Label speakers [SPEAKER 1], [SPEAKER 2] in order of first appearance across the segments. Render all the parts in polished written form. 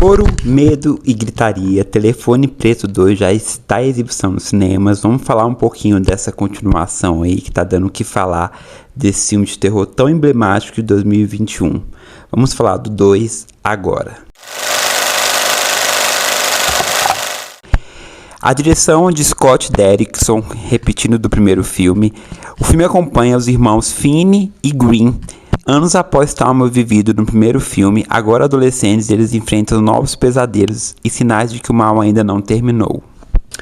[SPEAKER 1] Choro, Medo e Gritaria, Telefone Preto 2 já está em exibição nos cinemas. Vamos falar um pouquinho dessa continuação aí que tá dando o que falar desse filme de terror tão emblemático de 2021. Vamos falar do 2 agora. A direção de Scott Derrickson, repetindo do primeiro filme. O filme acompanha os irmãos Finney e Green. Anos após o trauma vivido no primeiro filme, agora adolescentes, eles enfrentam novos pesadelos e sinais de que o mal ainda não terminou.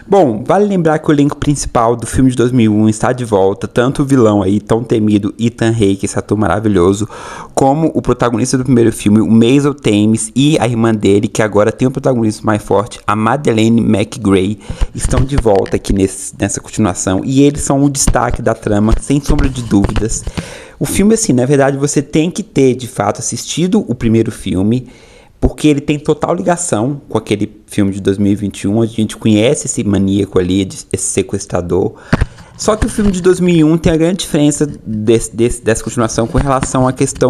[SPEAKER 1] Bom, vale lembrar que o elenco principal do filme de 2001 está de volta, tanto o vilão aí, tão temido Ethan Hawke, esse ator maravilhoso, como o protagonista do primeiro filme, o Maisel Thames, e a irmã dele, que agora tem um protagonismo mais forte, a Madeleine McGray, estão de volta aqui nessa continuação, e eles são o destaque da trama, sem sombra de dúvidas. O filme, assim, na verdade, você tem que ter, de fato, assistido o primeiro filme, porque ele tem total ligação com aquele filme de 2021, onde a gente conhece esse maníaco ali, esse sequestrador. Só que o filme de 2001 tem a grande diferença dessa continuação com relação à questão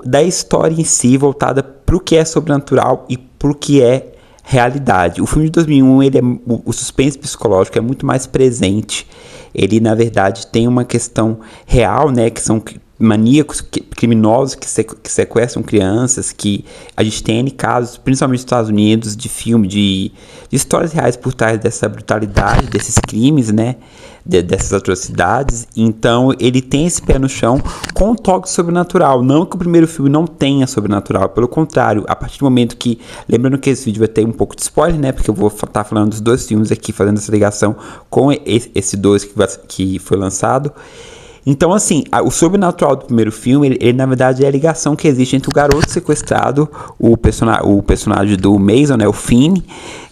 [SPEAKER 1] da história em si, voltada para o que é sobrenatural e para o que é realidade. O filme de 2001, o suspense psicológico é muito mais presente. Ele, na verdade, tem uma questão real, né, que são maníacos, criminosos que sequestram crianças, que a gente tem N casos, principalmente nos Estados Unidos, de filme, de histórias reais por trás dessa brutalidade, desses crimes, né, dessas atrocidades. Então ele tem esse pé no chão com um toque sobrenatural, não que o primeiro filme não tenha sobrenatural, pelo contrário, a partir do momento que, lembrando que esse vídeo vai ter um pouco de spoiler, né, porque eu vou estar falando dos dois filmes aqui, fazendo essa ligação com esse 2 que foi lançado. Então, assim, o sobrenatural do primeiro filme, ele na verdade é a ligação que existe entre o garoto sequestrado, o personagem do Mason, né, o Finn,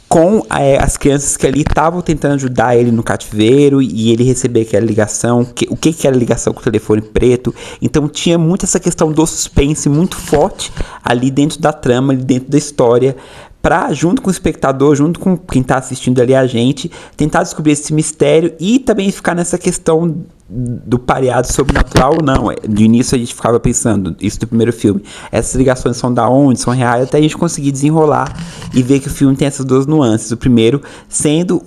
[SPEAKER 1] com as crianças que ali estavam tentando ajudar ele no cativeiro, e ele receber aquela ligação, o que era a ligação com o telefone preto. Então tinha muito essa questão do suspense muito forte ali dentro da trama, ali dentro da história, para, junto com o espectador, junto com quem está assistindo ali a gente, tentar descobrir esse mistério e também ficar nessa questão do pareado sobrenatural ou não. De início a gente ficava pensando, isso do primeiro filme, essas ligações são da onde, são reais, até a gente conseguir desenrolar e ver que o filme tem essas duas nuances. O primeiro sendo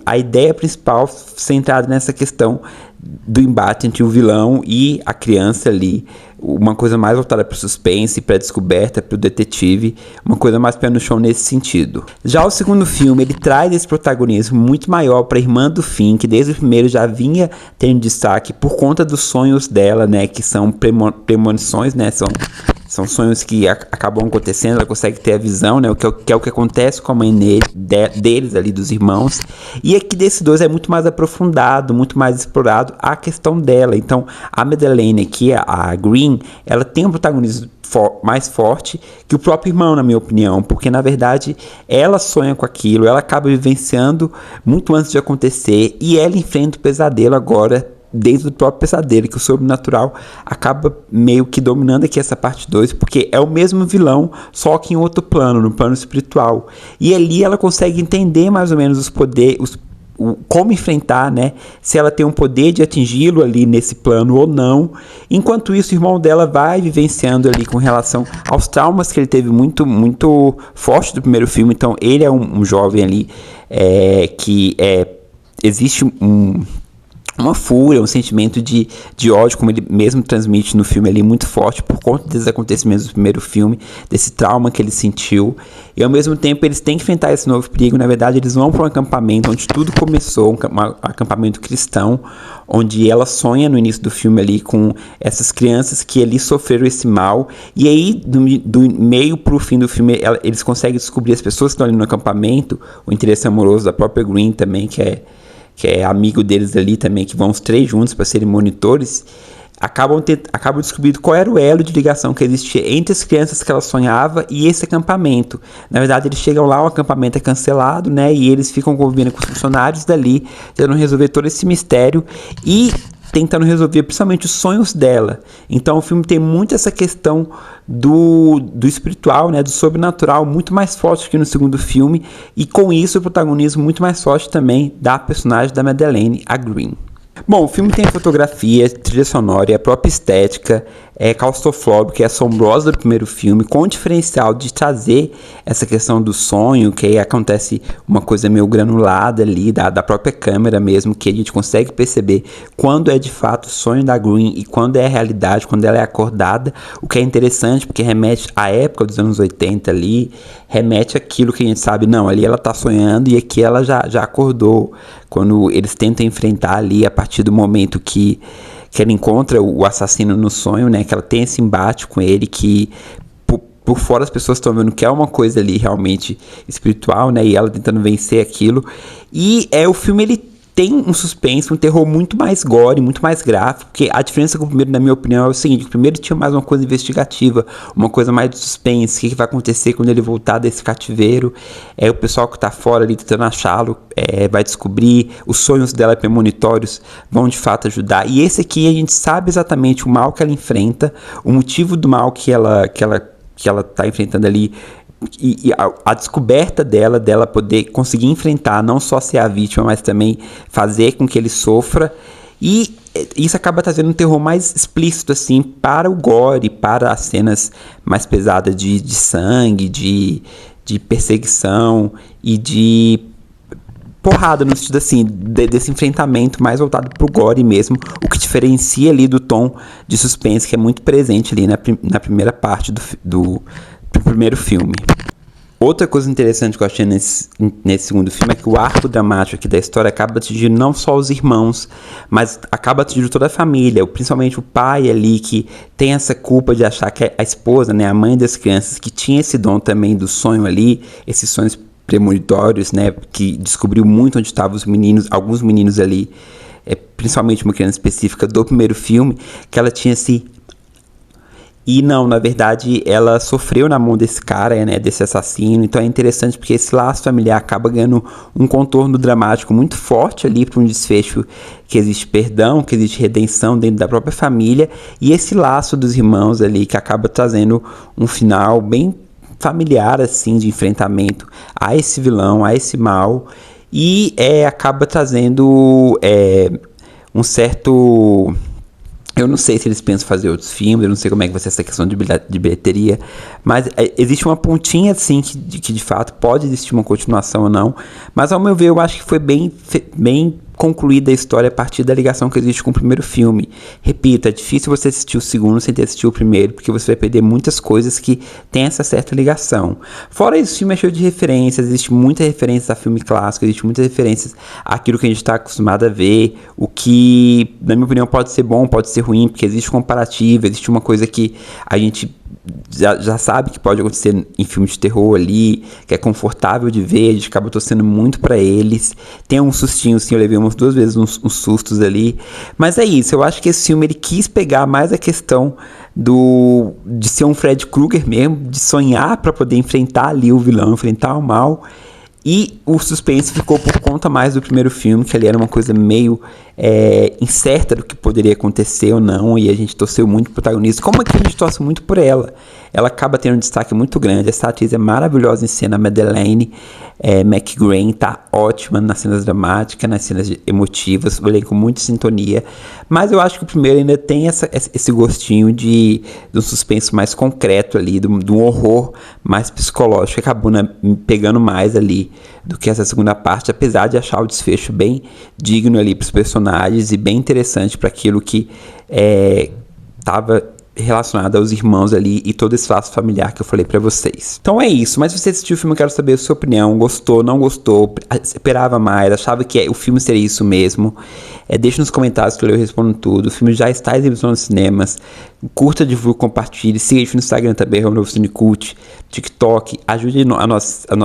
[SPEAKER 1] a ideia principal centrada nessa questão do embate entre o vilão e a criança ali, uma coisa mais voltada para o suspense, para a descoberta, para o detetive, uma coisa mais pé no chão nesse sentido. Já o segundo filme, ele traz esse protagonismo muito maior para a irmã do Finn, que desde o primeiro já vinha tendo destaque por conta dos sonhos dela, né, que são premonições, né, são sonhos que acabam acontecendo, ela consegue ter a visão, né, que é o que acontece com a mãe deles ali, dos irmãos. E aqui desse 2 é muito mais aprofundado, muito mais explorado a questão dela. Então, a Madeleine aqui, a Green, ela tem um protagonismo mais forte que o próprio irmão, na minha opinião, porque na verdade ela sonha com aquilo, ela acaba vivenciando muito antes de acontecer, e ela enfrenta o pesadelo agora dentro do próprio pesadelo, que o sobrenatural acaba meio que dominando aqui essa parte 2, porque é o mesmo vilão, só que em outro plano, no plano espiritual. E ali ela consegue entender mais ou menos os poderes, como enfrentar, né, se ela tem um poder de atingi-lo ali nesse plano ou não. Enquanto isso, o irmão dela vai vivenciando ali com relação aos traumas que ele teve muito, muito forte do primeiro filme. Então ele é um jovem ali existe uma fúria, um sentimento de ódio, como ele mesmo transmite no filme ali, muito forte por conta desses acontecimentos do primeiro filme, desse trauma que ele sentiu. E ao mesmo tempo eles têm que enfrentar esse novo perigo. Na verdade, eles vão para um acampamento onde tudo começou, um acampamento cristão, onde ela sonha no início do filme ali com essas crianças que ali sofreram esse mal. E aí, do meio para o fim do filme, eles conseguem descobrir as pessoas que estão ali no acampamento, o interesse amoroso da própria Green também, que é amigo deles ali também, que vão os três juntos para serem monitores, acabam descobrindo qual era o elo de ligação que existia entre as crianças que ela sonhava e esse acampamento. Na verdade, eles chegam lá, o acampamento é cancelado, né, e eles ficam convivendo com os funcionários dali, tentando resolver todo esse mistério e tentando resolver principalmente os sonhos dela. Então o filme tem muito essa questão do espiritual, né, do sobrenatural, muito mais forte que no segundo filme, e com isso o protagonismo muito mais forte também da personagem da Madeleine, a Green. Bom, o filme tem fotografia, trilha sonora e a própria estética claustrofóbica e assombrosa do primeiro filme, com o diferencial de trazer essa questão do sonho, que aí acontece uma coisa meio granulada ali, da própria câmera mesmo, que a gente consegue perceber quando é de fato o sonho da Green e quando é a realidade, quando ela é acordada, o que é interessante, porque remete à época dos anos 80 ali, remete àquilo que a gente sabe, não, ali ela tá sonhando e aqui ela já acordou, quando eles tentam enfrentar ali, a partir do momento que ela encontra o assassino no sonho, né, que ela tem esse embate com ele, que por fora as pessoas estão vendo que é uma coisa ali realmente espiritual, né, e ela tentando vencer aquilo, e o filme ele tem um suspense, um terror muito mais gore, muito mais gráfico, porque a diferença com o primeiro, na minha opinião, é o seguinte: o primeiro tinha mais uma coisa investigativa, uma coisa mais de suspense, o que vai acontecer quando ele voltar desse cativeiro, o pessoal que tá fora ali tentando achá-lo, vai descobrir, os sonhos dela premonitórios vão de fato ajudar, e esse aqui a gente sabe exatamente o mal que ela enfrenta, o motivo do mal que ela tá enfrentando ali, e a descoberta dela poder conseguir enfrentar, não só ser a vítima, mas também fazer com que ele sofra, e isso acaba trazendo um terror mais explícito assim para o gore, para as cenas mais pesadas de sangue, de perseguição e de porrada, no sentido assim, desse enfrentamento mais voltado pro gore mesmo, o que diferencia ali do tom de suspense que é muito presente ali na primeira parte do primeiro filme. Outra coisa interessante que eu achei nesse segundo filme é que o arco dramático aqui da história acaba atingindo não só os irmãos, mas acaba atingindo toda a família, principalmente o pai ali, que tem essa culpa de achar que a esposa, né, a mãe das crianças, que tinha esse dom também do sonho ali, esses sonhos premonitórios, né, que descobriu muito onde estavam os meninos, alguns meninos ali, principalmente uma criança específica do primeiro filme, que ela tinha E não, na verdade, ela sofreu na mão desse cara, né, desse assassino. Então é interessante porque esse laço familiar acaba ganhando um contorno dramático muito forte ali para um desfecho que existe perdão, que existe redenção dentro da própria família. E esse laço dos irmãos ali que acaba trazendo um final bem familiar, assim, de enfrentamento a esse vilão, a esse mal. E acaba trazendo um certo... Eu não sei se eles pensam fazer outros filmes, eu não sei como é que vai ser essa questão de bilheteria, mas existe uma pontinha assim que de fato pode existir uma continuação ou não, mas ao meu ver eu acho que foi bem concluída a história a partir da ligação que existe com o primeiro filme. Repito, é difícil você assistir o segundo sem ter assistido o primeiro, porque você vai perder muitas coisas que tem essa certa ligação. Fora isso, o filme é cheio de referências, existe muita referência a filme clássico, existe muitas referências àquilo que a gente está acostumado a ver, o que, na minha opinião, pode ser bom, pode ser ruim, porque existe comparativo, existe uma coisa que a gente já sabe que pode acontecer em filmes de terror ali, que é confortável de ver, a gente acaba torcendo muito pra eles. Tem um sustinho assim, eu levei umas 2 vezes uns sustos ali, mas é isso, eu acho que esse filme ele quis pegar mais a questão de ser um Fred Krueger mesmo, de sonhar pra poder enfrentar ali o vilão, enfrentar o mal. E o suspense ficou por conta mais do primeiro filme, que ali era uma coisa meio incerta do que poderia acontecer ou não, e a gente torceu muito pro protagonista, como aqui a gente torce muito por ela. Ela acaba tendo um destaque muito grande, essa atriz é maravilhosa em cena, a Madeleine McGrain tá ótima nas cenas dramáticas, nas cenas emotivas, o elenco muito em sintonia, mas eu acho que o primeiro ainda tem esse gostinho de um suspense mais concreto ali, de um horror mais psicológico, que acabou pegando mais ali do que essa segunda parte, apesar de achar o desfecho bem digno ali para os personagens e bem interessante para aquilo que estava relacionado aos irmãos ali e todo esse laço familiar que eu falei pra vocês. Então é isso, mas se você assistiu o filme eu quero saber a sua opinião, gostou, não gostou, esperava mais, achava que o filme seria isso mesmo, deixa nos comentários que eu respondo tudo. O filme já está em exibição nos cinemas, curta, divulgue, compartilhe, siga a gente no Instagram também, o Novo Cinecult, TikTok, ajude a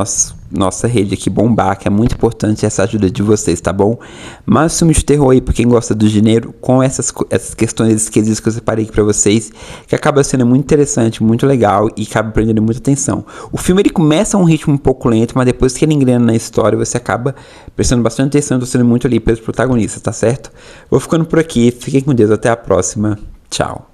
[SPEAKER 1] nossa rede aqui bombar, que é muito importante essa ajuda de vocês, tá bom? Mas filme de terror aí, pra quem gosta do gênero, com essas questões, esses quesitos que eu separei aqui pra vocês, que acaba sendo muito interessante, muito legal e acaba prendendo muita atenção. O filme ele começa a um ritmo um pouco lento, mas depois que ele engrena na história, você acaba prestando bastante atenção, torcendo muito ali pelos protagonistas, tá certo? Vou ficando por aqui, fiquem com Deus, até a próxima, tchau.